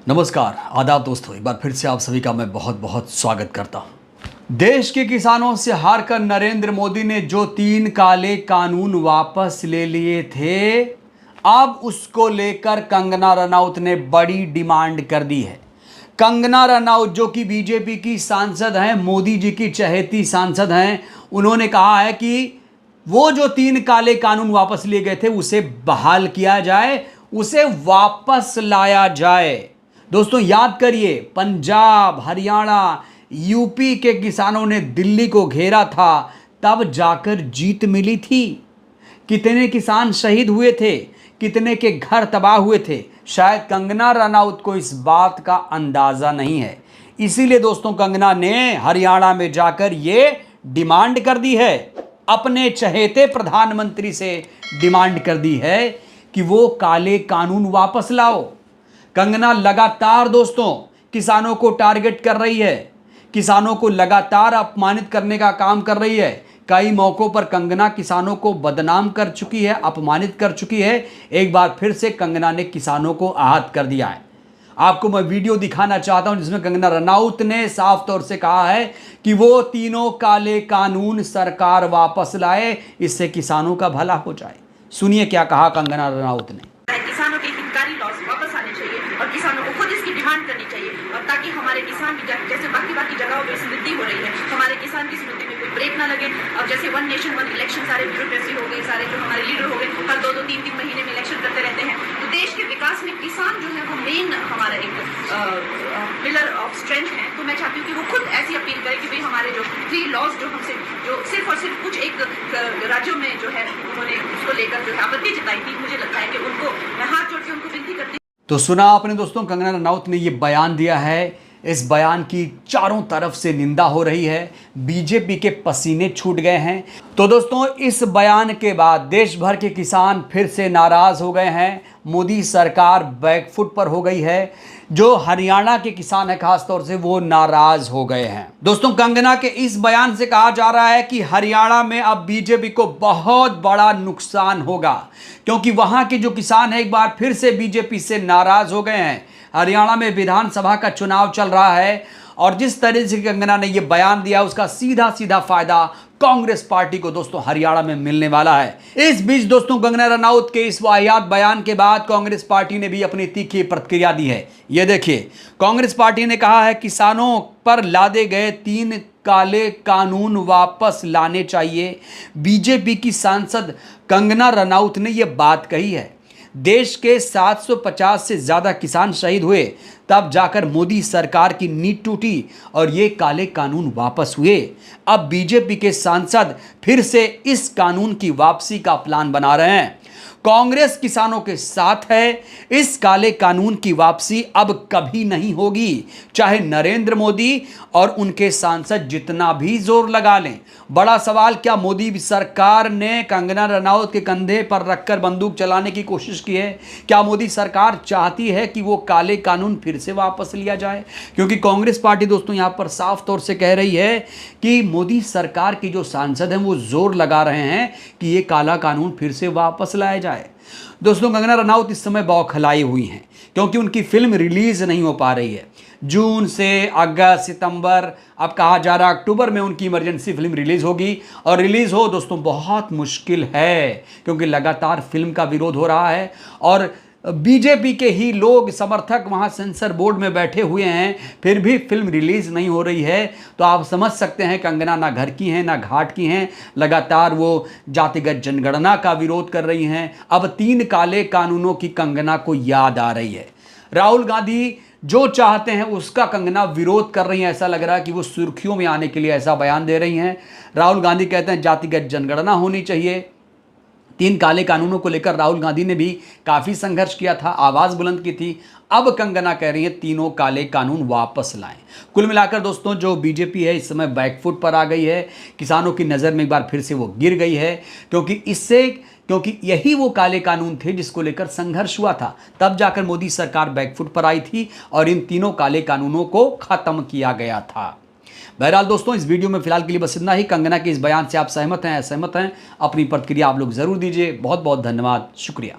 नमस्कार, आदाब दोस्तों, एक बार फिर से आप सभी का मैं बहुत बहुत स्वागत करता हूं। देश के किसानों से हारकर नरेंद्र मोदी ने जो 3 काले कानून वापस ले लिए थे, अब उसको लेकर कंगना रनौत ने बड़ी डिमांड कर दी है। कंगना रनौत जो कि बीजेपी की सांसद हैं, मोदी जी की चहेती सांसद हैं, उन्होंने कहा है कि वो जो 3 काले कानून वापस लिए गए थे उसे बहाल किया जाए, उसे वापस लाया जाए। दोस्तों याद करिए, पंजाब, हरियाणा, यूपी के किसानों ने दिल्ली को घेरा था, तब जाकर जीत मिली थी। कितने किसान शहीद हुए थे, कितने के घर तबाह हुए थे, शायद कंगना रनौत को इस बात का अंदाजा नहीं है। इसीलिए दोस्तों कंगना ने हरियाणा में जाकर ये डिमांड कर दी है, अपने चहेते प्रधानमंत्री से डिमांड कर दी है कि वो काले कानून वापस लाओ। कंगना लगातार दोस्तों किसानों को टारगेट कर रही है, किसानों को लगातार अपमानित करने का काम कर रही है। कई मौकों पर कंगना किसानों को बदनाम कर चुकी है, अपमानित कर चुकी है। एक बार फिर से कंगना ने किसानों को आहत कर दिया है। आपको मैं वीडियो दिखाना चाहता हूं जिसमें कंगना रनौत ने साफ तौर से कहा है कि वो तीनों काले कानून सरकार वापस लाए, इससे किसानों का भला हो जाए। सुनिए क्या कहा कंगना रनौत ने। किसानों के हितकारी लॉस वापस आने चाहिए और किसानों को खुद इसकी डिमांड करनी चाहिए, और ताकि हमारे किसान भी जैसे बाकी जगहों पे समृद्धि हो रही है, हमारे किसान की समृद्धि में कोई ब्रेक ना लगे। और जैसे वन नेशन वन इलेक्शन सारे ब्यूरोक्रेसी हो गई, सारे जो हमारे लीडर हो गए हर 2-2, 3-3 महीने में इलेक्शन करते रहते हैं, तो देश के विकास में किसान जो है वो मेन हमारा एक पिलर ऑफ स्ट्रेंथ है। तो मैं चाहती हूँ कि वो खुद ऐसी अपील करें कि भाई हमारे जो 3 लॉज जो हमसे जो सिर्फ और सिर्फ कुछ एक राज्यों में जो है उन्होंने उसको लेकर जो है आपत्ति जताई थी, मुझे लगता है कि उनको मैं हाथ जोड़ के उनको विनती करती। तो सुना आपने दोस्तों, कंगना रनौत ने ये बयान दिया है। इस बयान की चारों तरफ से निंदा हो रही है, बीजेपी के पसीने छूट गए हैं। तो दोस्तों इस बयान के बाद देश भर के किसान फिर से नाराज हो गए हैं। मोदी सरकार बैकफुट पर हो गई है। जो हरियाणा के किसान है खास तौर से, वो नाराज हो गए हैं। दोस्तों कंगना के इस बयान से कहा जा रहा है कि हरियाणा में अब बीजेपी को बहुत बड़ा नुकसान होगा, क्योंकि वहां के जो किसान है एक बार फिर से बीजेपी से नाराज हो गए हैं। हरियाणा में विधानसभा का चुनाव चल रहा है और जिस तरह से कंगना ने यह बयान दिया उसका सीधा सीधा फायदा कांग्रेस पार्टी को दोस्तों हरियाणा में मिलने वाला है। इस बीच दोस्तों कंगना रनौत के इस वाहियात बयान के बाद कांग्रेस पार्टी ने भी अपनी तीखी प्रतिक्रिया दी है। यह देखिए, कांग्रेस पार्टी ने कहा है किसानों पर लादे गए 3 काले कानून वापस लाने चाहिए। बीजेपी की सांसद कंगना रनौत ने यह बात कही है। देश के 750 से ज्यादा किसान शहीद हुए, तब जाकर मोदी सरकार की नींव टूटी और ये काले कानून वापस हुए। अब बीजेपी के सांसद फिर से इस कानून की वापसी का प्लान बना रहे हैं। कांग्रेस किसानों के साथ है। इस काले कानून की वापसी अब कभी नहीं होगी, चाहे नरेंद्र मोदी और उनके सांसद जितना भी जोर लगा लें। बड़ा सवाल, क्या मोदी सरकार ने कंगना रनौत के कंधे पर रखकर बंदूक चलाने की कोशिश की है? क्या मोदी सरकार चाहती है कि वो काले कानून फिर से वापस लिया जाए? क्योंकि कांग्रेस पार्टी दोस्तों यहां पर साफ तौर से कह रही है कि मोदी सरकार की जो सांसद हैं वो जोर लगा रहे हैं कि ये काला कानून फिर से वापस लाया जाए। दोस्तों कंगना रनौत इस समय बौखलाई हुई हैं, क्योंकि उनकी फिल्म रिलीज नहीं हो पा रही है। जून से अगस्त, सितंबर, अब कहा जा रहा है अक्टूबर में उनकी इमरजेंसी फिल्म रिलीज होगी। और रिलीज हो दोस्तों बहुत मुश्किल है, क्योंकि लगातार फिल्म का विरोध हो रहा है और बीजेपी के ही लोग समर्थक वहां सेंसर बोर्ड में बैठे हुए हैं, फिर भी फिल्म रिलीज नहीं हो रही है। तो आप समझ सकते हैं कंगना ना घर की हैं ना घाट की हैं। लगातार वो जातिगत जनगणना का विरोध कर रही हैं। अब 3 काले कानूनों की कंगना को याद आ रही है। राहुल गांधी जो चाहते हैं उसका कंगना विरोध कर रही हैं। ऐसा लग रहा है कि वो सुर्खियों में आने के लिए ऐसा बयान दे रही हैं। राहुल गांधी कहते हैं जातिगत जनगणना होनी चाहिए। 3 काले कानूनों को लेकर राहुल गांधी ने भी काफ़ी संघर्ष किया था, आवाज़ बुलंद की थी। अब कंगना कह रही है तीनों काले कानून वापस लाएं। कुल मिलाकर दोस्तों जो बीजेपी है इस समय बैकफुट पर आ गई है, किसानों की नज़र में एक बार फिर से वो गिर गई है, क्योंकि यही वो काले कानून थे जिसको लेकर संघर्ष हुआ था। तब जाकर मोदी सरकार बैकफुट पर आई थी और इन तीनों काले कानूनों को खत्म किया गया था। बहरहाल दोस्तों इस वीडियो में फिलहाल के लिए बस इतना ही। कंगना के इस बयान से आप सहमत हैं, असहमत हैं? अपनी प्रतिक्रिया आप लोग जरूर दीजिए। बहुत बहुत धन्यवाद, शुक्रिया।